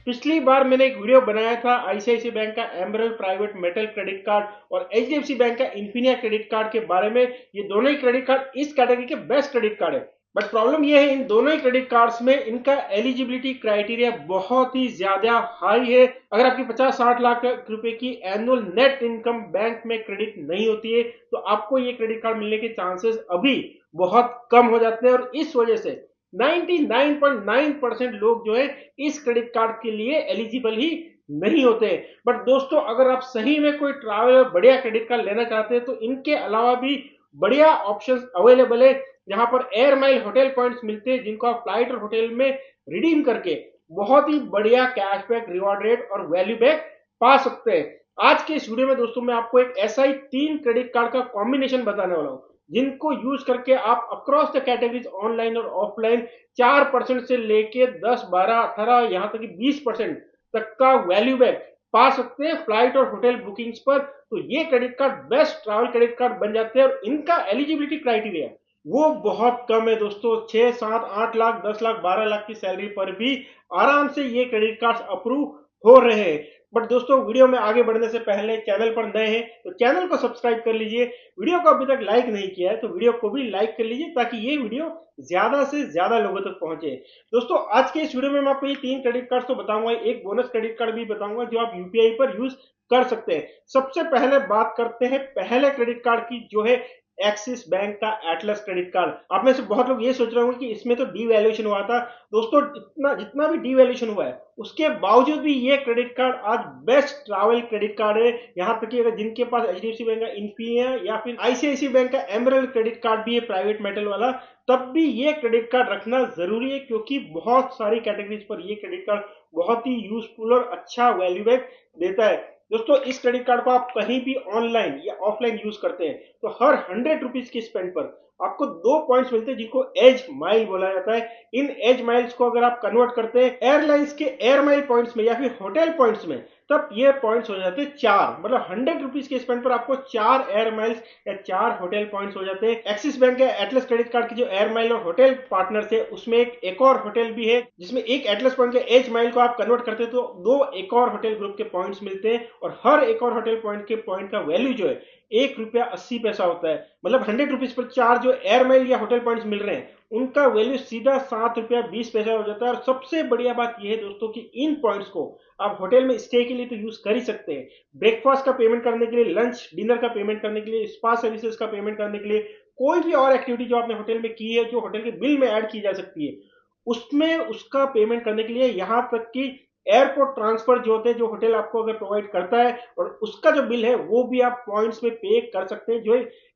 पिछली बार मैंने एक वीडियो बनाया था आईसीआईसीआई बैंक का emerald private metal credit card और एचडीएफसी बैंक का इन्फिनिया क्रेडिट कार्ड के बारे में। ये दोनों ही क्रेडिट कार्ड इस कैटेगरी के बेस्ट क्रेडिट कार्ड है। बट प्रॉब्लम ये है इन दोनों ही क्रेडिट कार्ड्स में इनका एलिजिबिलिटी क्राइटेरिया बहुत ही ज्यादा हाई है। अगर आपकी 50-60 लाख रुपए की एनुअल नेट इनकम बैंक में क्रेडिट नहीं होती है तो आपको ये क्रेडिट कार्ड मिलने के चांसेस अभी बहुत कम हो जाते हैं और इस वजह से 99.9% लोग जो है इस क्रेडिट कार्ड के लिए एलिजिबल ही नहीं होते। बट दोस्तों अगर आप सही में कोई ट्रैवल और बढ़िया क्रेडिट कार्ड लेना चाहते हैं तो इनके अलावा भी बढ़िया ऑप्शंस अवेलेबल है जहां पर एयर माइल होटल पॉइंट्स मिलते हैं जिनको आप फ्लाइट और होटल में रिडीम करके बहुत ही बढ़िया कैशबैक, रिवॉर्ड रेट और वैल्यू बैक पा सकते हैं। आज के इस वीडियो में दोस्तों मैं आपको एक ऐसा ही 3 क्रेडिट कार्ड का कॉम्बिनेशन बताने वाला हूं जिनको यूज करके आप अक्रॉस द कैटेगरीज ऑनलाइन और ऑफलाइन 4% से लेके 10, 12, 18 यहां तक कि 20% तक का वैल्यू बैक पा सकते हैं फ्लाइट और होटल बुकिंग्स पर। तो ये credit card best travel credit card बन जाते हैं और इनका एलिजिबिलिटी क्राइटेरिया वो बहुत कम है दोस्तों। 6, 7, 8 लाख, 10 लाख, 12 लाख की सैलरी पर भी आराम से ये क्रेडिट कार्ड अप्रूव हो रहे हैं। बट दोस्तों वीडियो में आगे बढ़ने से पहले चैनल पर नए हैं तो चैनल को सब्सक्राइब कर लीजिए। वीडियो को अभी तक लाइक नहीं किया है तो वीडियो को भी लाइक कर लीजिए ताकि ये वीडियो ज्यादा से ज्यादा लोगों तक पहुंचे। दोस्तों आज के इस वीडियो में मैं आपको ये 3 क्रेडिट कार्ड तो बताऊंगा, एक बोनस क्रेडिट कार्ड भी बताऊंगा जो आप यूपीआई पर यूज कर सकते हैं। सबसे पहले बात करते हैं पहले क्रेडिट कार्ड की जो है एक्सिस बैंक का एटलस क्रेडिट कार्ड। आप में से बहुत लोग ये सोच रहे होंगे कि इसमें तो डीवैल्यूएशन हुआ था। दोस्तों इतना जितना भी डीवैल्यूएशन हुआ है उसके बावजूद भी ये क्रेडिट कार्ड आज बेस्ट ट्रैवल क्रेडिट कार्ड है। यहां तक कि अगर जिनके पास एचडीएफसी बैंक का इन्फिनिया या फिर आईसीआईसीआई बैंक का एमरल्ड क्रेडिट कार्ड भी है प्राइवेट मेटल वाला, तब भी ये क्रेडिट कार्ड रखना जरूरी है क्योंकि बहुत सारी कैटेगरीज पर ये क्रेडिट कार्ड बहुत ही यूजफुल और अच्छा वैल्यू बैक देता है। दोस्तों इस क्रेडिट कार्ड को आप कहीं भी ऑनलाइन या ऑफलाइन यूज करते हैं तो हर 100 रुपीज के स्पेंड पर आपको 2 पॉइंट्स मिलते हैं जिनको एज माइल बोला जाता है। इन एज माइल्स को अगर आप कन्वर्ट करते हैं एयरलाइंस के एयर माइल पॉइंट्स में या फिर होटल पॉइंट्स में तब ये पॉइंट्स हो जाते हैं 4, मतलब 100 रुपीज के स्पेंड पर आपको 4 एयर माइल्स या 4 होटल पॉइंट्स हो जाते हैं। एक्सिस बैंक के एटलस क्रेडिट कार्ड की जो एयर माइल और होटल पार्टनर्स है उसमें एक और होटल भी है जिसमें एक एटलस पॉइंट के एज माइल को आप कन्वर्ट करते हैं तो 2 एक और होटल ग्रुप के पॉइंट्स मिलते हैं और हर एक और होटल पॉइंट के पॉइंट का वैल्यू जो है 1 रुपया 80 पैसा होता है। मतलब 100 रुपीज पर 4 जो एयर माइल या होटल पॉइंट्स मिल रहे हैं उनका वैल्यू सीधा 7 रुपया 20 पैसा हो जाता है। और सबसे बढ़िया बात यह है दोस्तों कि इन पॉइंट्स को आप होटल में स्टे के लिए तो यूज कर ही सकते हैं, ब्रेकफास्ट का पेमेंट करने के लिए, लंच डिनर का पेमेंट करने के लिए, स्पा सर्विसेज का पेमेंट करने के लिए, कोई भी और एक्टिविटी जो आपने होटल में की है जो होटल के बिल में ऐड की जा सकती है उसमें उसका पेमेंट करने के लिए, यहां तक कि एयरपोर्ट ट्रांसफर जो होते हैं जो होटल आपको अगर प्रोवाइड करता है और उसका जो बिल है वो भी आप पॉइंट्स में पे कर सकते हैं जो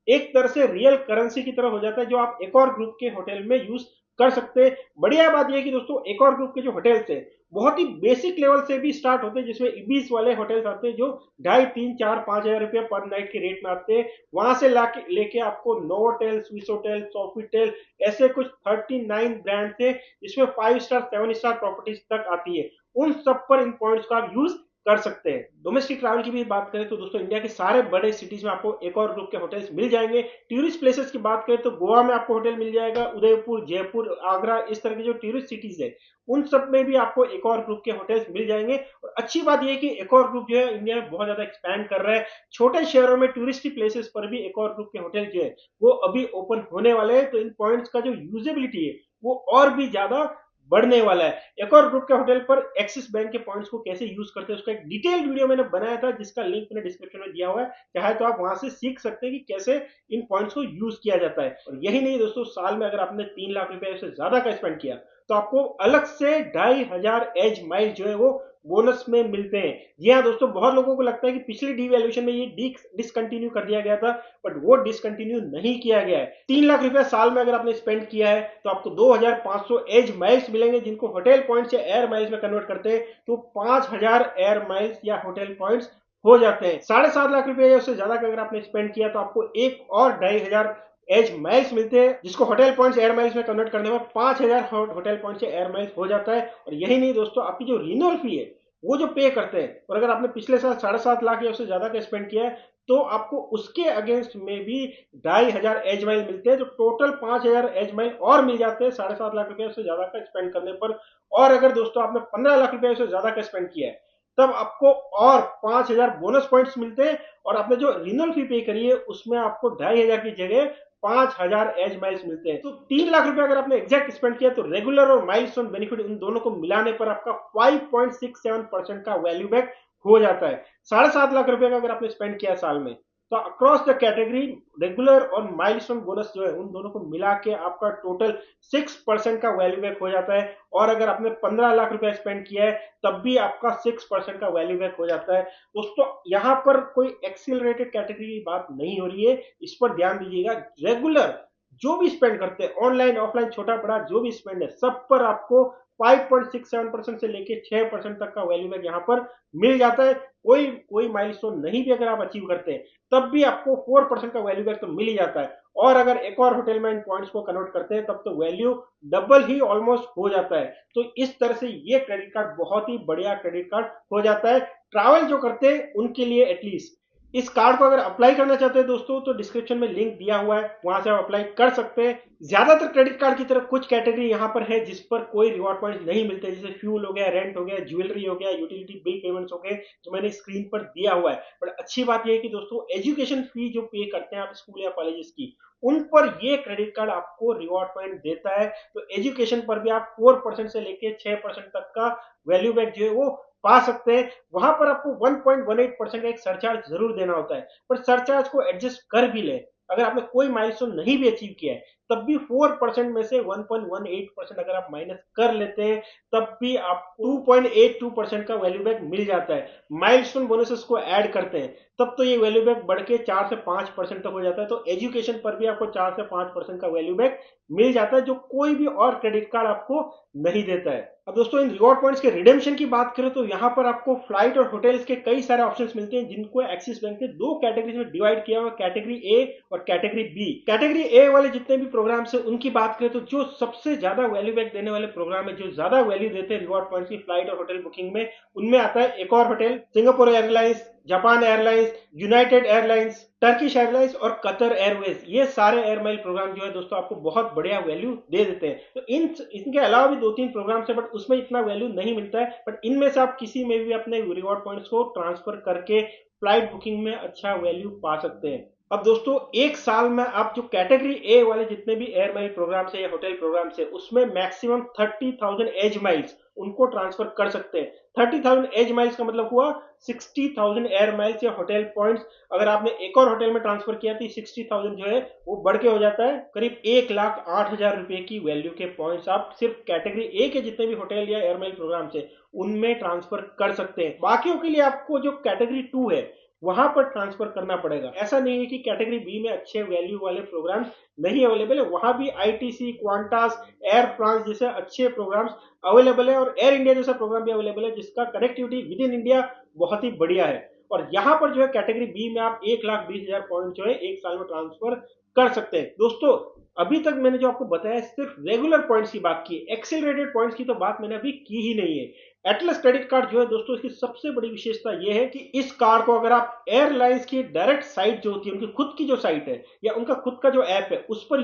एक तरह से रियल करेंसी की तरह हो जाता है जो आप एक और ग्रुप के होटल में यूज कर सकते हैं। बढ़िया बात यह है कि दोस्तों एक और ग्रुप के जो होटल्स है बहुत ही बेसिक लेवल से भी स्टार्ट होते हैं जिसमें इबीस वाले होटल्स आते हैं जो 2,500, 3,000, 4,000 रुपया पर नाइट के रेट में आते हैं। वहां से लेके आपको नोवोटेल, स्विस होटल, सोफिटेल ऐसे कुछ 39 ब्रांड थे जिसमें 5 स्टार 7 स्टार प्रॉपर्टीज तक आती है। उन सब पर इन पॉइंट्स का आप यूज कर सकते हैं। डोमेस्टिक ट्रैवल की भी बात करें तो दोस्तों इंडिया के सारे बड़े सिटीज में आपको एक और ग्रुप के होटल्स मिल जाएंगे। टूरिस्ट प्लेसेस की बात करें तो गोवा में आपको होटल मिल जाएगा, उदयपुर, जयपुर, आगरा, इस तरह के जो टूरिस्ट सिटीज है उन सब में भी आपको एक और ग्रुप के होटल्स मिल जाएंगे। और अच्छी बात यह है कि एक और ग्रुप जो है इंडिया में बहुत ज्यादा एक्सपैंड कर रहा है। छोटे शहरों में टूरिस्ट प्लेसेस पर भी एक और ग्रुप के होटल जो है वो अभी ओपन होने वाले हैं तो इन पॉइंट्स का जो यूजेबिलिटी है वो और भी ज्यादा बढ़ने वाला है। एक और ग्रुप के होटल पर एक्सिस बैंक के पॉइंट्स को कैसे यूज करते हैं उसका एक डिटेल वीडियो मैंने बनाया था जिसका लिंक मैंने डिस्क्रिप्शन में दिया हुआ है, चाहे तो आप वहां से सीख सकते हैं कि कैसे इन पॉइंट्स को यूज किया जाता है। और यही नहीं दोस्तों, साल में अगर आपने 3 लाख रुपए से ज्यादा का स्पेंड किया तो आपको अलग से 2,500 एज माइल जो है वो बोनस में मिलते हैं। जी हाँ दोस्तों, बहुत लोगों को लगता है कि पिछली डीवैल्यूएशन में ये डिसकंटिन्यू कर दिया गया था बट वो डिसकंटिन्यू नहीं किया गया है। 3 लाख रुपया साल में अगर आपने स्पेंड किया है तो आपको 2,500 एज माइल्स मिलेंगे जिनको होटल पॉइंट्स या एयर माइल्स में कन्वर्ट करते हैं तो 5,000 एयर माइल्स या होटल पॉइंट्स हो जाते हैं। 7.5 लाख रुपए या उससे ज्यादा का अगर आपने स्पेंड किया तो आपको एक और 2,500 एज माइल्स मिलते हैं जिसको होटल पॉइंट्स एयर माइल्स में कन्वर्ट करने में 5,000 होटल पॉइंट्स या एयर माइल्स हो जाता है। और यही नहीं दोस्तों, आपकी जो रिन्यूअल फी है वो जो पे करते हैं और अगर आपने पिछले साल 7.5 लाख या उससे ज्यादा का स्पेंड किया है तो आपको उसके अगेंस्ट में भी 2500 एज माइल मिलते हैं, तो टोटल 5000 एज माइल और मिल जाते हैं 7.5 लाख रुपए से ज्यादा का स्पेंड करने पर। और अगर दोस्तों आपने 15 लाख रुपए से ज्यादा का स्पेंड किया है, तब आपको और 5000 बोनस पॉइंट्स मिलते हैं, और आपने जो रिन्यूअल फी पे करी है उसमें आपको 2500 की जगह 5000 एज माइल्स मिलते हैं। तो 3 लाख रुपए अगर आपने एग्जैक्ट स्पेंड किया, तो रेगुलर और माइलस्टोन बेनिफिट उन दोनों को मिलाने पर आपका 5.67% का वैल्यू बैक हो जाता है। 7.5 लाख रुपए का अगर आपने स्पेंड किया साल में, तो अक्रॉस द कैटेगरी रेगुलर और माइलस्टोन बोनस जो है उन दोनों को मिला के आपका टोटल 6% का वैल्यू बैक हो जाता है। और अगर आपने 15 लाख रुपए स्पेंड किया है, तब भी आपका 6% का वैल्यू बैक हो जाता है। दोस्तों यहां पर कोई एक्सीलरेटेड कैटेगरी की बात नहीं हो रही है, इस पर ध्यान दीजिएगा। रेगुलर जो भी स्पेंड करते हैं, ऑनलाइन ऑफलाइन छोटा बड़ा जो भी स्पेंड है, सब पर आपको 5.67% से लेके 6% तक का वैल्यू बैक यहाँ पर मिल जाता है। कोई कोई माइलस्टोन नहीं भी अगर आप अचीव करते हैं, तब भी आपको 4% का वैल्यू बैक तो मिल ही जाता है। और अगर एक और होटल में इन पॉइंट्स को कन्वर्ट करते हैं, तब तो वैल्यू डबल ही ऑलमोस्ट हो जाता है। तो इस तरह से ये क्रेडिट कार्ड बहुत ही बढ़िया क्रेडिट कार्ड हो जाता है ट्रैवल जो करते हैं उनके लिए एटलीस्ट। इस कार्ड को अगर अप्लाई करना चाहते हैं दोस्तों, तो डिस्क्रिप्शन में लिंक दिया हुआ है, वहां से आप अप्लाई कर सकते हैं। ज्यादातर क्रेडिट कार्ड की तरफ कुछ कैटेगरी यहाँ पर है जिस पर कोई रिवॉर्ड पॉइंट नहीं मिलते, जैसे फ्यूल हो गया, रेंट हो गया, ज्वेलरी हो गया, यूटिलिटी बिल पेमेंट्स हो गए, जो मैंने स्क्रीन पर दिया हुआ है। बट अच्छी बात यह है कि दोस्तों एजुकेशन फी जो पे करते हैं आप स्कूल या कॉलेजेस की, उन पर ये क्रेडिट कार्ड आपको रिवॉर्ड पॉइंट देता है। तो एजुकेशन पर भी आप 4% से लेके 6% तक का वैल्यू बैक जो है वो पा सकते हैं। वहां पर आपको 1.18% का एक सरचार्ज जरूर देना होता है, पर सरचार्ज को एडजस्ट कर भी ले, अगर आपने कोई माइलस्टोन नहीं भी अचीव किया है, तब भी 4% में से 1.18% अगर आप माइनस कर लेते हैं, तब भी आपको 2.82% का वैल्यू बैक मिल जाता है। माइलस्टोन बोनसेस को ऐड करते हैं, तब तो ये वैल्यू बैक बढ़ के 4 से 5% तक हो जाता है। तो एजुकेशन पर भी आपको 4 से 5% का वैल्यू बैक मिल जाता है, जो कोई भी और क्रेडिट कार्ड आपको नहीं देता है। अब दोस्तों इन रिवॉर्ड पॉइंट्स के रिडेम्पशन की बात करें, तो यहाँ पर आपको फ्लाइट और होटल्स के कई सारे ऑप्शंस मिलते हैं, जिनको एक्सिस बैंक ने दो कैटेगरीज में डिवाइड किया हुआ, कैटेगरी ए और कैटेगरी बी। कैटेगरी ए वाले जितने भी प्रोग्राम है उनकी बात करें, तो जो सबसे ज्यादा वैल्यू बैक देने वाले प्रोग्राम है, जो ज्यादा वैल्यू देते हैं रिवॉर्ड पॉइंट्स की फ्लाइट और होटल बुकिंग में, उनमें आता है एक और hotel, Singapore airlines, Japan airlines, United airlines, Turkish airlines और कतर एयरवेज। ये सारे एयर माइल प्रोग्राम जो है दोस्तों आपको बहुत बढ़िया वैल्यू दे देते हैं। तो इनके अलावा भी 2-3 प्रोग्राम है, बट उसमें इतना वैल्यू नहीं मिलता है। बट इनमें से आप किसी में भी अपने रिवॉर्ड पॉइंट्स को ट्रांसफर करके फ्लाइट बुकिंग में अच्छा वैल्यू पा सकते हैं। अब दोस्तों एक साल में आप जो कैटेगरी ए वाले जितने भी एयर माइल प्रोग्राम है या होटल प्रोग्राम है, उसमें मैक्सिमम 30,000 एज माइल्स उनको ट्रांसफर कर सकते हैं। 30,000 एज माइल्स का मतलब हुआ 60,000 एयर माइल्स या होटल पॉइंट्स। अगर आपने एक और होटल में ट्रांसफर किया तो 60,000 जो है वो बढ़ के हो जाता है करीब 1,08,000 रुपए की वैल्यू के पॉइंट्स आप सिर्फ कैटेगरी ए के जितने भी होटल या एयर माइल प्रोग्राम है उनमें ट्रांसफर कर सकते हैं। बाकियों के लिए आपको जो कैटेगरी 2 है वहां पर ट्रांसफर करना पड़ेगा। ऐसा नहीं है कि कैटेगरी बी में अच्छे वैल्यू वाले प्रोग्राम्स नहीं अवेलेबल है, वहां भी आईटीसी, क्वांटास, एयर फ्रांस जैसे अच्छे प्रोग्राम्स अवेलेबल है, और एयर इंडिया जैसा प्रोग्राम भी अवेलेबल है जिसका कनेक्टिविटी विद इन इंडिया बहुत ही बढ़िया है। और यहाँ पर जो है कैटेगरी बी में आप 1,20,000 पॉइंट जो है एक साल में ट्रांसफर कर सकते हैं। दोस्तों अभी तक मैंने जो आपको बताया सिर्फ रेगुलर पॉइंट्स की बात की, एक्सेलरेटेड पॉइंट्स की तो बात मैंने अभी की ही नहीं है। एटलस क्रेडिट कार्ड जो है दोस्तों, इसकी सबसे बड़ी विशेषता यह है कि इस कार्ड को अगर आप एयरलाइंस की डायरेक्ट साइट जो होती है, उनकी खुद की जो साइट है या उनका खुद का जो ऐप है उस पर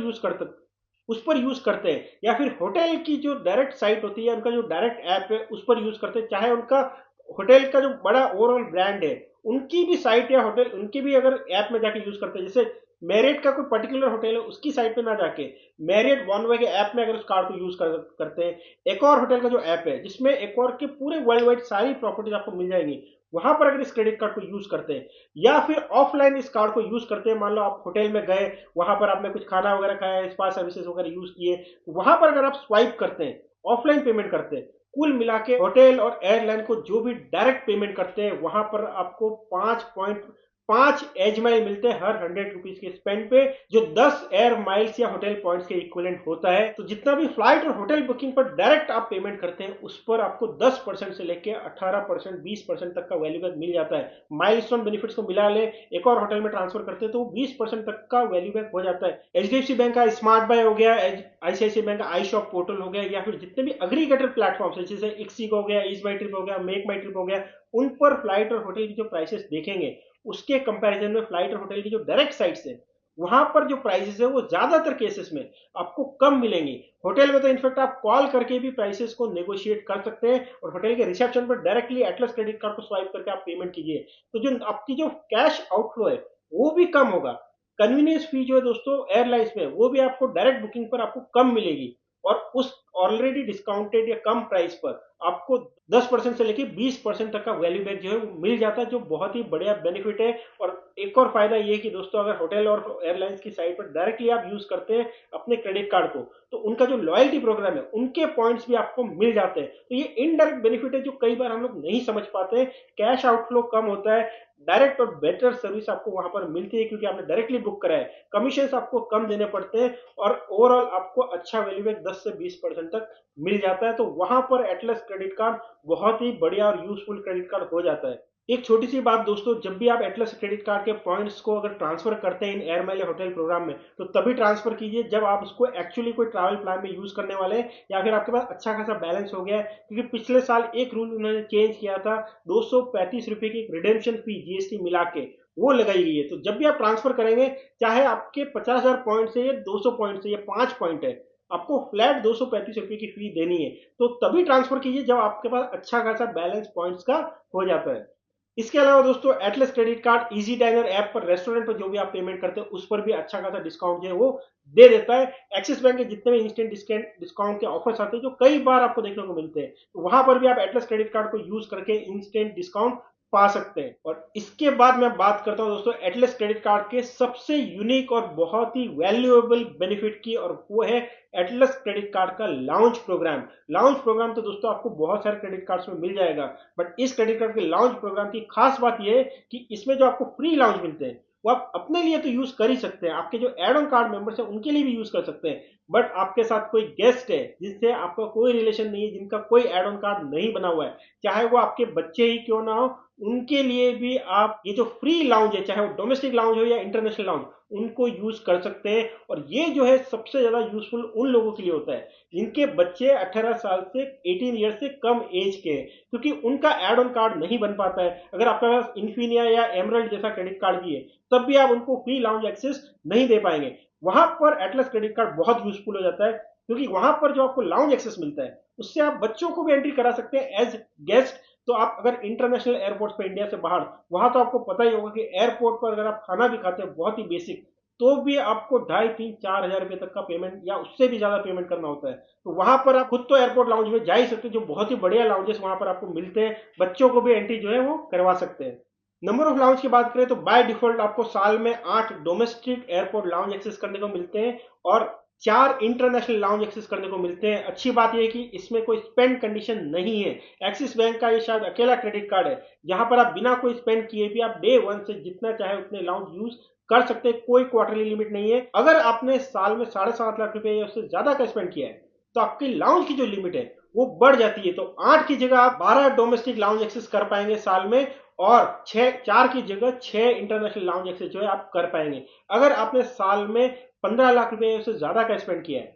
यूज करते हैं, या फिर होटल की जो डायरेक्ट साइट होती है, उनका जो डायरेक्ट ऐप है उस पर यूज करते हैं, चाहे उनका होटल का जो बड़ा ओवरऑल ब्रांड है उनकी भी साइट या होटल उनकी भी अगर ऐप में जाके यूज करते हैं, जैसे मैरियट का कोई पर्टिकुलर होटल है उसकी साइट पे ना जाके मैरियट वनवे के ऐप में अगर उस कार्ड को यूज करते हैं, एक और होटल का जो ऐप है जिसमें एक और के पूरे वर्ल्ड वाइड सारी प्रॉपर्टीज आपको मिल जाएंगी, वहां पर अगर इस क्रेडिट कार्ड को यूज करते हैं, या फिर ऑफलाइन इस कार्ड को यूज करते हैं, मान लो आप होटल में गए, वहां पर आपने कुछ खाना वगैरह खाया, स्पा सर्विसेज वगैरह यूज किए, वहां पर अगर आप स्वाइप करते हैं, ऑफलाइन पेमेंट करते हैं, कुल मिला के होटल और एयरलाइन को जो भी डायरेक्ट पेमेंट करते हैं वहां पर आपको 5.5 एज माइल मिलते हैं हर 100 रुपीज के स्पेंड पे, जो 10 एयर माइल्स या होटल पॉइंट्स के इक्विवेलेंट होता है। तो जितना भी फ्लाइट और होटल बुकिंग पर डायरेक्ट आप पेमेंट करते हैं उस पर आपको 10% से लेके 18%, 20% तक का वैल्यू बैक मिल जाता है। माइलस्टोन बेनिफिट्स को मिला ले, एक और होटल में ट्रांसफर करते हैं तो 20% तक का वैल्यू बैक हो जाता है। एचडीएफसी बैंक का स्मार्ट बाय हो गया, आईसीआईसीआई बैंक का आई शॉप पोर्टल हो गया, या फिर जितने भी एग्रीगेटर प्लेटफॉर्म है जैसे इक्सी हो गया, ईज माई ट्रिप हो गया, मेक माई ट्रिप हो गया, उन पर फ्लाइट और होटल की जो प्राइसेस देखेंगे उसके कंपैरिजन में फ्लाइट और होटल की जो डायरेक्ट साइट्स है वहां पर जो प्राइसेस है वो ज्यादातर केसेस में आपको कम मिलेंगी। होटल में तो इनफेक्ट आप कॉल करके भी प्राइसेस को नेगोशिएट कर सकते हैं और होटल के रिसेप्शन पर डायरेक्टली एटलस क्रेडिट कार्ड को स्वाइप करके आप पेमेंट कीजिए, तो जो आपकी जो कैश आउटफ्लो है वो भी कम होगा। कन्वीनियंस फी जो है दोस्तों एयरलाइंस में वो भी आपको डायरेक्ट बुकिंग पर आपको कम मिलेगी और उस ऑलरेडी डिस्काउंटेड या कम प्राइस पर आपको 10% से लेकर 20% तक का वैल्यू बैक जो है वो मिल जाता है, जो बहुत ही बढ़िया बेनिफिट है। और एक और फायदा ये है कि दोस्तों अगर होटल और एयरलाइंस की साइट पर डायरेक्टली आप यूज करते हैं अपने क्रेडिट कार्ड को, तो उनका जो लॉयल्टी प्रोग्राम है उनके पॉइंट्स भी आपको मिल जाते हैं। तो ये इनडायरेक्ट बेनिफिट है जो कई बार हम लोग नहीं समझ पाते हैं। कैश आउटफ्लो कम होता है, डायरेक्ट और बेटर सर्विस आपको वहां पर मिलती है क्योंकि आपने डायरेक्टली बुक करा है, कमीशन आपको कम देने पड़ते हैं और ओवरऑल आपको अच्छा वैल्यू बैक 10 से 20% तक मिल जाता है। तो वहां पर एटलस क्रेडिट कार्ड बहुत ही बढ़िया और यूजफुल क्रेडिट कार्ड हो जाता है। एक छोटी सी बात दोस्तों, जब भी आप एटलस क्रेडिट कार्ड के पॉइंट्स को अगर ट्रांसफर करते हैं इन एयर माइल या होटल प्रोग्राम में, तो तभी ट्रांसफर कीजिए जब आप उसको एक्चुअली कोई ट्रैवल प्लान में यूज करने वाले हैं या फिर आपके पास अच्छा खासा बैलेंस हो गया है। क्योंकि पिछले साल एक रूल उन्होंने चेंज किया था, 235 रुपए की रिडेम्पशन फी जीएसटी मिला के वो लगाई गई है। तो जब भी आप ट्रांसफर करेंगे, चाहे आपके 50,000 पॉइंट से या 200 पॉइंट से या 5 पॉइंट है, आपको फ्लैट 235 रुपए की फी देनी है। तो तभी ट्रांसफर कीजिए जब आपके पास अच्छा खासा बैलेंस पॉइंट्स का हो जाता है। इसके अलावा दोस्तों Atlas credit card easy dinar app पर रेस्टोरेंट पर जो भी आप पेमेंट करते हैं उस पर भी अच्छा खासा डिस्काउंट जो है वो दे देता है। एक्सिस बैंक के जितने भी इंस्टेंट डिस्काउंट के ऑफर्स आते हैं जो कई बार आपको देखने को मिलते हैं, तो वहां पर भी आप एटलस क्रेडिट कार्ड को यूज करके इंस्टेंट डिस्काउंट पा सकते हैं। और इसके बाद मैं बात करता हूं दोस्तों एटलस क्रेडिट कार्ड के सबसे यूनिक और बहुत ही वैल्यूएबल बेनिफिट की, और वो है एटलस क्रेडिट कार्ड का लाउंज प्रोग्राम। लाउंज प्रोग्राम तो दोस्तों आपको बहुत सारे क्रेडिट कार्ड्स में मिल जाएगा, बट इस क्रेडिट कार्ड के लाउंज प्रोग्राम की खास बात यह है कि इसमें जो आपको फ्री लाउंज मिलते हैं वो आप अपने लिए तो यूज कर ही सकते हैं, आपके जो एड ऑन कार्ड मेंबर्स हैं उनके लिए भी यूज कर सकते हैं। बट आपके साथ कोई गेस्ट है जिससे आपका कोई रिलेशन नहीं है, जिनका कोई एड ऑन कार्ड नहीं बना हुआ है, चाहे वो आपके बच्चे ही क्यों ना हो, उनके लिए भी आप ये जो फ्री लाउंज है, चाहे वो डोमेस्टिक लाउंज हो या इंटरनेशनल लाउंज, उनको यूज कर सकते हैं। और ये जो है सबसे ज्यादा यूजफुल उन लोगों के लिए होता है जिनके बच्चे 18 साल से 18 ईयर से कम एज के हैं, क्योंकि उनका एड ऑन कार्ड नहीं बन पाता है। अगर आपके पास इन्फिनिया या एमरल्ड जैसा क्रेडिट कार्ड भी है तब भी आप उनको फ्री लाउंज एक्सेस नहीं दे पाएंगे। वहां पर एटलस क्रेडिट कार्ड बहुत यूजफुल हो जाता है, क्योंकि वहां पर जो आपको लाउंज एक्सेस मिलता है उससे आप बच्चों को भी एंट्री करा सकते हैं एज गेस्ट। तो आप अगर इंटरनेशनल एयरपोर्ट पर इंडिया से बाहर, वहां तो आपको पता ही होगा कि एयरपोर्ट पर अगर आप खाना भी खाते हैं बहुत ही बेसिक, तो भी आपको 2,500-4,000 रुपए तक का पेमेंट या उससे भी ज्यादा पेमेंट करना होता है। तो वहां पर आप खुद तो एयरपोर्ट लाउंज में जा ही सकते हैं, जो बहुत ही बढ़िया लाउंजेस वहां पर आपको मिलते हैं, बच्चों को भी एंट्री जो है वो करवा सकते हैं। नंबर ऑफ लाउंज की बात करें तो बाय डिफॉल्ट आपको साल में 8 डोमेस्टिक एयरपोर्ट लाउंज एक्सेस करने को मिलते हैं और 4 इंटरनेशनल लाउंज एक्सेस करने को मिलते हैं। अच्छी बात यह है कि इसमें कोई स्पेंड कंडीशन नहीं है। एक्सिस बैंक का ये शायद अकेला क्रेडिट कार्ड है जहां पर आप बिना कोई स्पेंड किए भी आप डे वन से जितना चाहे उतने लाउंज यूज कर सकते हैं, कोई क्वार्टरली लिमिट नहीं है। अगर आपने साल में 7.5 लाख रुपए या उससे ज्यादा का स्पेंड किया है तो आपकी लाउंज की जो लिमिट है वो बढ़ जाती है। तो 8 की जगह आप 12 डोमेस्टिक लाउंज एक्सेस कर पाएंगे साल में, और 4 की जगह 6 इंटरनेशनल लाउंज एक्सेस जो है आप कर पाएंगे। अगर आपने साल में 15 लाख रुपए से ज्यादा का स्पेंड किया है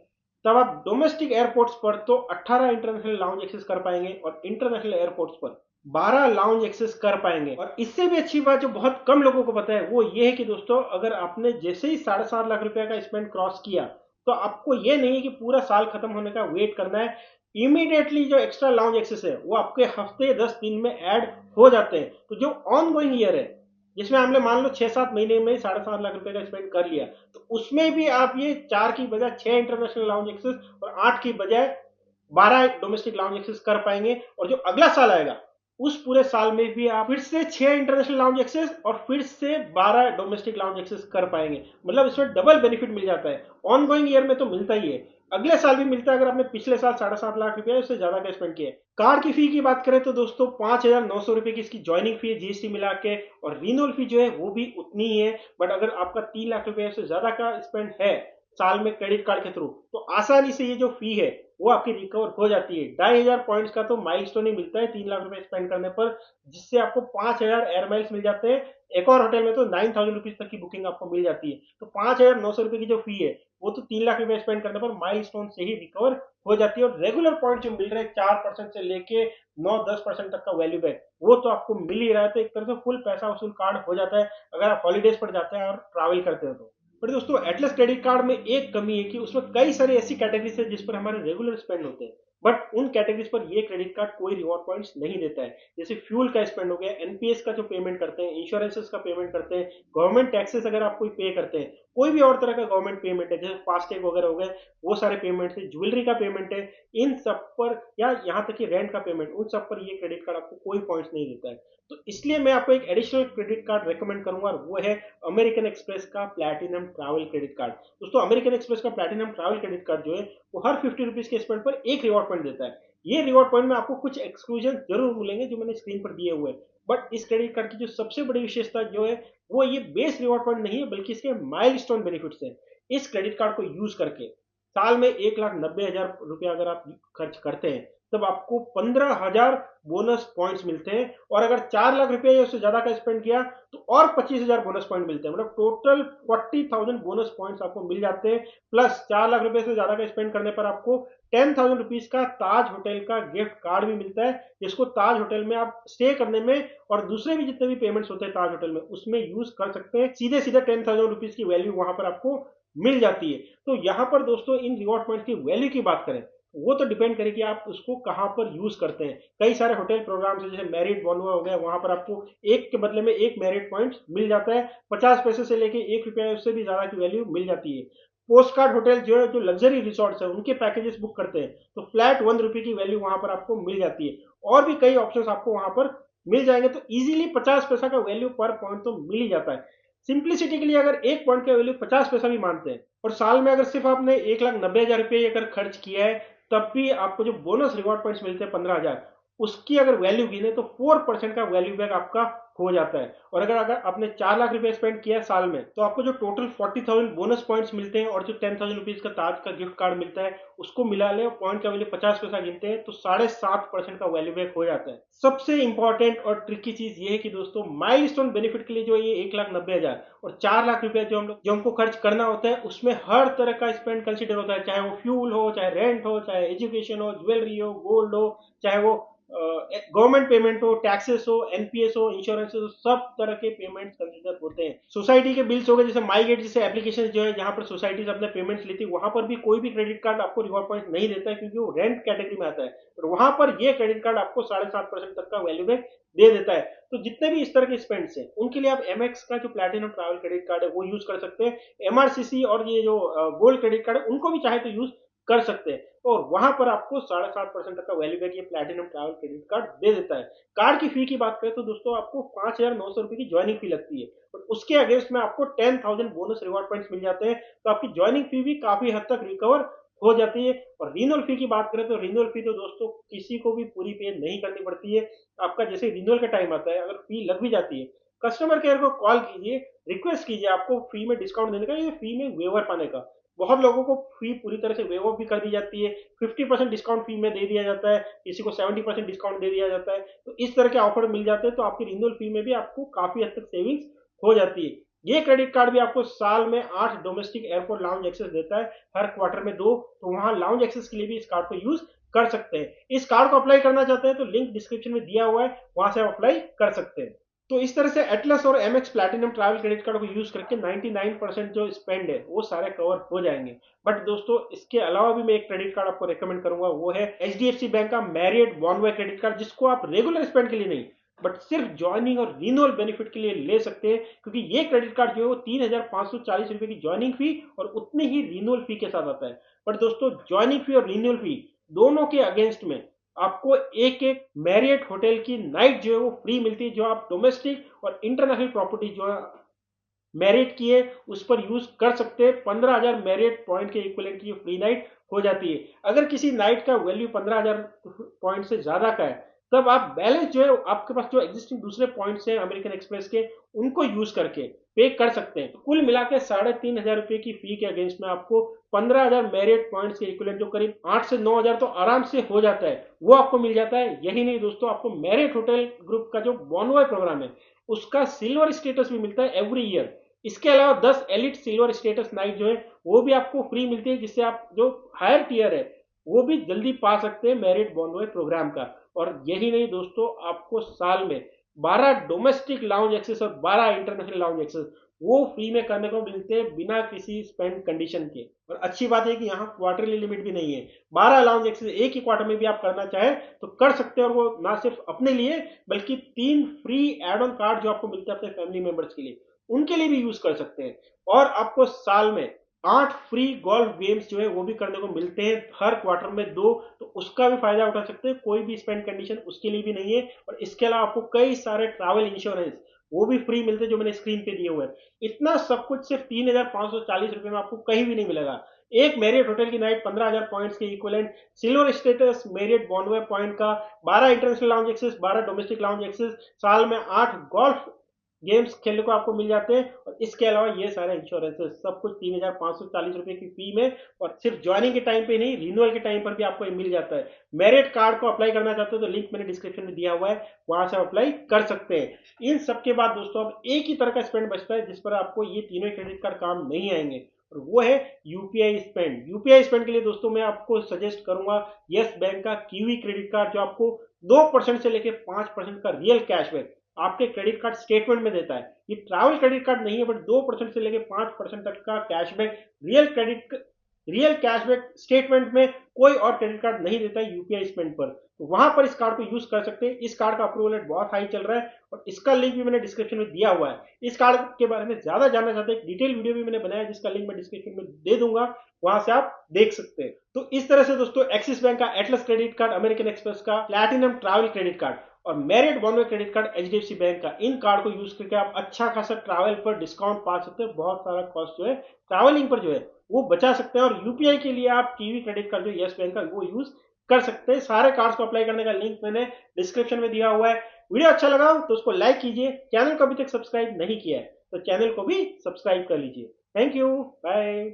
तब आप डोमेस्टिक एयरपोर्ट्स पर तो 18 इंटरनेशनल लाउंज एक्सेस कर पाएंगे और इंटरनेशनल एयरपोर्ट्स पर 12 लाउंज एक्सेस कर पाएंगे। और इससे भी अच्छी बात जो बहुत कम लोगों को पता है वो ये है कि दोस्तों अगर आपने जैसे ही 7.5 लाख रुपए का स्पेंड क्रॉस किया तो आपको ये नहीं है कि पूरा साल खत्म होने का वेट करना है। इमीडिएटली जो एक्स्ट्रा लाउंज एक्सेस है वो आपके हफ्ते 10 दिन में ऐड हो जाते हैं। तो जो ऑन गोइंग ईयर है जिसमें हमने मान लो 6-7 महीने में 7.5 लाख रुपए का स्पेंड कर लिया, तो उसमें भी आप ये 4 की बजाय 6 इंटरनेशनल लाउंज एक्सेस और 8 की बजाय 12 डोमेस्टिक लाउंज एक्सेस कर पाएंगे। और जो अगला साल आएगा उस पूरे साल में भी आप फिर से 6 इंटरनेशनल लाउंज एक्सेस और फिर से 12 डोमेस्टिक लाउंज एक्सेस कर पाएंगे। मतलब इसमें डबल बेनिफिट मिल जाता है। ऑन गोइंग ईयर में तो मिलता ही है, अगले साल भी मिलता है अगर आपने पिछले साल 7.5 लाख रुपया उससे ज्यादा का स्पेंड किया है। कार्ड की फी की बात करें तो दोस्तों 5,900 रुपए की इसकी ज्वाइनिंग फी है जीएसटी मिला के, और रिन्यूअल फी जो है वो भी उतनी ही है। बट अगर आपका 3 लाख रुपए से ज्यादा का स्पेंड है साल में क्रेडिट कार्ड के थ्रू, तो आसानी से ये जो फी है वो आपकी रिकवर हो जाती है। 2,500 पॉइंट्स का तो माइलस्टोन ही मिलता है 3 लाख रुपए स्पेंड करने पर, जिससे आपको 5,000 एयर माइल्स मिल जाते हैं। एक और होटल में तो 9,000 रुपीज तक की बुकिंग आपको मिल जाती है। तो 5,900 रुपए की जो फी है वो तो 3 लाख रुपए स्पेंड करने पर माइलस्टोन से ही रिकवर हो जाती है। और रेगुलर पॉइंट जो मिल रहे हैं 4% से लेके 9-10% तक का वैल्यू बैक, वो तो आपको मिल ही रहा है। तो एक तरह से फुल पैसा वसूल कार्ड हो जाता है अगर आप हॉलीडेज पर जाते हैं और ट्रैवल करते हो तो। बट दोस्तों एटलस क्रेडिट कार्ड में एक कमी है कि उसमें कई सारी ऐसी कैटेगरीज है जिस पर हमारे रेगुलर स्पेंड होते हैं, बट उन कैटेगरीज पर ये क्रेडिट कार्ड कोई रिवॉर्ड पॉइंट्स नहीं देता है। जैसे फ्यूल का स्पेंड हो गया, एनपीएस का जो पेमेंट करते हैं, इंश्योरेंसेस का पेमेंट करते हैं, गवर्नमेंट टैक्सेस अगर आप कोई पे करते हैं, कोई भी और तरह का गवर्नमेंट पेमेंट है जैसे फास्टैग वगैरह हो गए, वो सारे पेमेंट है, ज्वेलरी का पेमेंट है, इन सब पर या यहाँ तक कि रेंट का पेमेंट, उन सब पर ये क्रेडिट कार्ड आपको कोई पॉइंट्स नहीं देता है। तो इसलिए मैं आपको एक एडिशनल क्रेडिट कार्ड रेकमेंड करूंगा और वो है अमेरिकन एक्सप्रेस का प्लैटिनम ट्रैवल क्रेडिट कार्ड। दोस्तों अमेरिकन एक्सप्रेस का प्लैटिनम ट्रैवल क्रेडिट कार्ड जो है वो हर 50 रुपीज के स्पेंड पर एक रिवॉर्ड पॉइंट देता है। ये रिवॉर्ड पॉइंट में आपको कुछ एक्सक्लूजन जरूर मिलेंगे जो मैंने स्क्रीन पर दिए हुए हैं, बट इस क्रेडिट कार्ड की जो सबसे बड़ी विशेषता जो है वो ये बेस रिवॉर्ड पॉइंट नहीं है बल्कि इसके माइलस्टोन बेनिफिट्स है। इस क्रेडिट कार्ड को यूज करके साल में 1,90,000 रुपया अगर आप खर्च करते हैं तब आपको 15,000 बोनस पॉइंट्स मिलते हैं, और अगर 4 लाख रुपया या उससे ज्यादा का स्पेंड किया तो और 25,000 बोनस पॉइंट मिलते हैं। मतलब टोटल 40,000 बोनस पॉइंट्स आपको मिल जाते हैं। प्लस 4 लाख रुपए से ज्यादा का स्पेंड करने पर आपको 10,000 रुपीज का ताज होटल का गिफ्ट कार्ड भी मिलता है, जिसको ताज होटल में आप स्टे करने में और दूसरे भी जितने भी पेमेंट्स होते हैं ताज होटल में उसमें यूज कर सकते हैं। सीधे सीधे 10,000 रुपीज की वैल्यू वहां पर आपको मिल जाती है। तो यहां पर दोस्तों इन रिवॉर्ड पॉइंट की वैल्यू की बात करें वो तो डिपेंड करे कि आप उसको कहां पर यूज करते हैं। कई सारे होटल प्रोग्राम्स है जैसे मैरिट बोनवा हो गया, वहां पर आपको एक के बदले में एक मैरिट पॉइंट मिल जाता है। 50 पैसे से लेके 1 रुपया उससे भी ज्यादा की वैल्यू मिल जाती है। पोस्ट कार्ड होटल जो है जो लग्जरी रिसोर्ट्स है उनके पैकेजेस बुक करते हैं तो फ्लैट 1 रुपए की वैल्यू वहां पर आपको मिल जाती है। और भी कई ऑप्शन आपको वहां पर मिल जाएंगे। तो इजीली 50 पैसा का वैल्यू पर पॉइंट तो मिल ही जाता है। सिंप्लिसिटी के लिए अगर एक पॉइंट का वैल्यू 50 पैसा भी मानते हैं और साल में अगर सिर्फ आपने 1,90,000 रुपये अगर खर्च किया है तब भी आपको जो बोनस रिवॉर्ड पॉइंट्स मिलते हैं 15,000, उसकी अगर वैल्यू गिने तो 4% का वैल्यू बैक आपका हो जाता है। और अगर अगर आपने 4 लाख रुपए स्पेंड किया साल में तो आपको जो टोटल 40,000 बोनस पॉइंट्स मिलते हैं और जो 10,000 रुपीज का ताज का गिफ्ट कार्ड मिलता है उसको मिला ले, पॉइंट का वैल्यू 50 पैसा गिनते हैं तो 7.5% का वैल्यू बैक हो जाता है। सबसे इंपॉर्टेंट और ट्रिकी चीज ये है कि दोस्तों माइलस्टोन बेनिफिट के लिए जो ये 1,90,000 और 4 लाख रुपए जो हमको खर्च करना होता है उसमें हर तरह का स्पेंड कंसिडर होता है, चाहे वो फ्यूल हो, चाहे रेंट हो, चाहे एजुकेशन हो, ज्वेलरी हो, गोल्ड हो, चाहे वो गवर्नमेंट पेमेंट हो, टैक्सेस हो, एनपीएस हो, इंश्योरेंस हो, सब तरह के पेमेंट्स कंसिडर होते हैं। सोसाइटी के बिल्स हो गए जैसे माई गेट जैसे एप्लीकेशन जो है जहां पर सोसाइटीज अपने पेमेंट्स लेती है वहां पर भी कोई भी क्रेडिट कार्ड आपको रिवॉर्ड पॉइंट नहीं देता है क्योंकि वो रेंट कैटेगरी में आता है। और वहां पर ये क्रेडिट कार्ड आपको 7.5% तक का वैल्यू बैक दे देता है। तो जितने भी इस तरह के स्पेंड्स हैं उनके लिए आप एमएक्स का जो प्लैटिनम ट्रैवल क्रेडिट कार्ड है वो यूज कर सकते हैं। एमआरसीसी और ये जो गोल्ड क्रेडिट कार्ड है उनको भी चाहे तो यूज कर सकते हैं। और वहां पर आपको 7.5% तक का वैल्यू बैक ये प्लैटिनम ट्रैवल क्रेडिट कार्ड दे देता है। कार्ड की फी की बात करें तो दोस्तों आपको 5,900 रुपए की ज्वाइनिंग फी लगती है और उसके अगेंस्ट में आपको 10,000 बोनस रिवॉर्ड पॉइंट्स मिल जाते हैं। तो आपकी ज्वाइनिंग फी भी काफी हद तक रिकवर हो जाती है। और रिन्यूअल फी की बात करें तो रिन्यूअल फी तो दोस्तों किसी को भी पूरी पे नहीं करनी पड़ती है। आपका जैसे रिन्यूअल का टाइम आता है अगर फी लग भी जाती है कस्टमर केयर को कॉल कीजिए, रिक्वेस्ट कीजिए आपको फी में डिस्काउंट देने का या फी में वेवर पाने का। बहुत लोगों को फी पूरी तरह से वेव ऑफ भी कर दी जाती है, 50% डिस्काउंट फी में दे दिया जाता है, किसी को 70% डिस्काउंट दे दिया जाता है। तो इस तरह के ऑफर मिल जाते हैं तो आपकी रिन्यूअल फी में भी आपको काफी हद तक सेविंग्स हो जाती है। ये क्रेडिट कार्ड भी आपको साल में 8 डोमेस्टिक एयरपोर्ट लाउंज एक्सेस देता है, हर क्वार्टर में 2। तो वहां लाउंज एक्सेस के लिए भी इस कार्ड को यूज कर सकते हैं। इस कार्ड को अप्लाई करना चाहते हैं तो लिंक डिस्क्रिप्शन में दिया हुआ है, वहां से आप अप्लाई कर सकते हैं। तो इस तरह से एटलस और MX platinum travel credit card को यूज करके 99% जो स्पेंड है वो सारे कवर हो जाएंगे। बट दोस्तों इसके अलावा भी मैं एक क्रेडिट कार्ड आपको रेकमेंड करूंगा, वो है एचडीएफसी बैंक का मैरियट वॉनवे क्रेडिट कार्ड, जिसको आप रेगुलर स्पेंड के लिए नहीं बट सिर्फ ज्वाइनिंग और रिन्यूअल बेनिफिट के लिए ले सकते हैं। क्योंकि ये क्रेडिट कार्ड जो है वो 3,540 रुपए की ज्वाइनिंग फी और उतनी ही रिन्यूअल फी के साथ आता है। बट दोस्तों ज्वाइनिंग फी और रिन्यूअल फी दोनों के अगेंस्ट में आपको एक एक मैरियट होटल की नाइट जो है वो फ्री मिलती है, जो आप डोमेस्टिक और इंटरनेशनल प्रॉपर्टी जो है मैरिट की है उस पर यूज कर सकते हैं। 15,000 मैरिट पॉइंट के इक्विवेलेंट की फ्री नाइट हो जाती है। अगर किसी नाइट का वैल्यू 15,000 पॉइंट से ज्यादा का है तब आप बैलेंस जो है आपके पास जो एग्जिस्टिंग दूसरे पॉइंट्स हैं अमेरिकन एक्सप्रेस के उनको यूज करके पे कर सकते हैं। तो कुल मिला के 3,500 रुपए की फी के अगेंस्ट में आपको 15,000 मेरिट पॉइंट्स के इक्विवेलेंट जो करीब 8 से 9,000 तो आराम से हो जाता है वो आपको मिल जाता है। यही नहीं दोस्तों आपको मेरिट होटल ग्रुप का जो बॉनवॉय प्रोग्राम है उसका सिल्वर स्टेटस भी मिलता है एवरी ईयर। इसके अलावा 10 एलिट सिल्वर स्टेटस नाइट जो है वो भी आपको फ्री मिलती है, जिससे आप जो हायर टियर है वो भी जल्दी पा सकते हैं मेरिट बॉन्वॉय प्रोग्राम का। और यही नहीं दोस्तों, आपको साल में 12 डोमेस्टिक लाउंज एक्सेस और 12 इंटरनेशनल लाउंज एक्सेस वो फ्री में करने को मिलते हैं बिना किसी स्पेंड कंडीशन के। और अच्छी बात है कि यहाँ क्वार्टरली लिमिट भी नहीं है, 12 लाउंज एक्सेस एक ही क्वार्टर में भी आप करना चाहे तो कर सकते हैं। और वो ना सिर्फ अपने लिए बल्कि 3 फ्री एड ऑन कार्ड जो आपको मिलते हैं अपने फैमिली मेंबर्स के लिए, उनके लिए भी यूज कर सकते हैं। और आपको साल में 8 फ्री गोल्फ गेम्स जो है वो भी करने को मिलते हैं, हर क्वार्टर में 2, तो उसका भी फायदा उठा सकते हैं, कोई भी स्पेंड कंडीशन उसके लिए भी नहीं है। और इसके अलावा आपको कई सारे ट्रैवल इंश्योरेंस वो भी फ्री मिलते हैं जो मैंने स्क्रीन पे दिए हुए हैं। इतना सब कुछ सिर्फ 3,540 रुपए में आपको कहीं भी नहीं मिलेगा। एक मैरियट होटल की नाइट 15,000 पॉइंट्स के equivalent, silver status Marriott Bonvoy point का, 12 international lounge access, 12 domestic lounge access, साल में 8 गोल्फ गेम्स खेलने को आपको मिल जाते हैं। और इसके अलावा ये सारे इंश्योरेंसेस सब कुछ 3,540 रुपए की फी में, और सिर्फ ज्वाइनिंग के टाइम पे नहीं, रिन्यूअल के टाइम पर भी आपको ये मिल जाता है। मेरिट कार्ड को अप्लाई करना चाहते हो तो लिंक मैंने डिस्क्रिप्शन में दिया हुआ है, वहां से अप्लाई कर सकते हैं। इन सब के बाद दोस्तों अब एक ही तरह का स्पेंड बचता है जिस पर आपको ये तीनों क्रेडिट कार्ड काम नहीं आएंगे, और वो है यूपीआई स्पेंड। यूपीआई स्पेंड के लिए दोस्तों मैं आपको सजेस्ट करूंगा यस बैंक का कीवी क्रेडिट कार्ड, जो आपको 2% से लेकर 5% का रियल कैशबैक आपके क्रेडिट कार्ड स्टेटमेंट में देता है। ये ट्रैवल क्रेडिट कार्ड नहीं है, बट 2% से लेकर 5% तक का कैशबैक रियल कैशबैक स्टेटमेंट में कोई और क्रेडिट कार्ड नहीं देता है यूपीआई स्पेंड पर। तो वहां पर इस कार्ड को यूज कर सकते हैं। इस कार्ड का अप्रूवल रेट बहुत हाई चल रहा है, और इसका लिंक भी मैंने डिस्क्रिप्शन में दिया हुआ है। इस कार्ड के बारे में ज्यादा जानना चाहते हैं, डिटेल वीडियो भी मैंने बनाया जिसका लिंक मैं डिस्क्रिप्शन में दे दूंगा, वहां से आप देख सकते हैं। तो इस तरह से दोस्तों एक्सिस बैंक का Atlas credit card, American Express का प्लैटिनम ट्रैवल क्रेडिट कार्ड और Marriott Bonvoy credit card HDFC bank का, इन कार्ड को यूज करके आप अच्छा खासा ट्रैवल पर डिस्काउंट पा सकते हैं। बहुत सारा कॉस्ट जो है ट्रैवलिंग पर जो है वो बचा सकते हैं। और यूपीआई के लिए आप कीवी क्रेडिट कार्ड जो यस बैंक का वो यूज कर सकते हैं। सारे कार्ड्स को अप्लाई करने का लिंक मैंने डिस्क्रिप्शन में दिया हुआ है। वीडियो अच्छा लगा तो उसको लाइक कीजिए, चैनल को अभी तक सब्सक्राइब नहीं किया है तो चैनल को भी सब्सक्राइब कर लीजिए। Thank you, bye.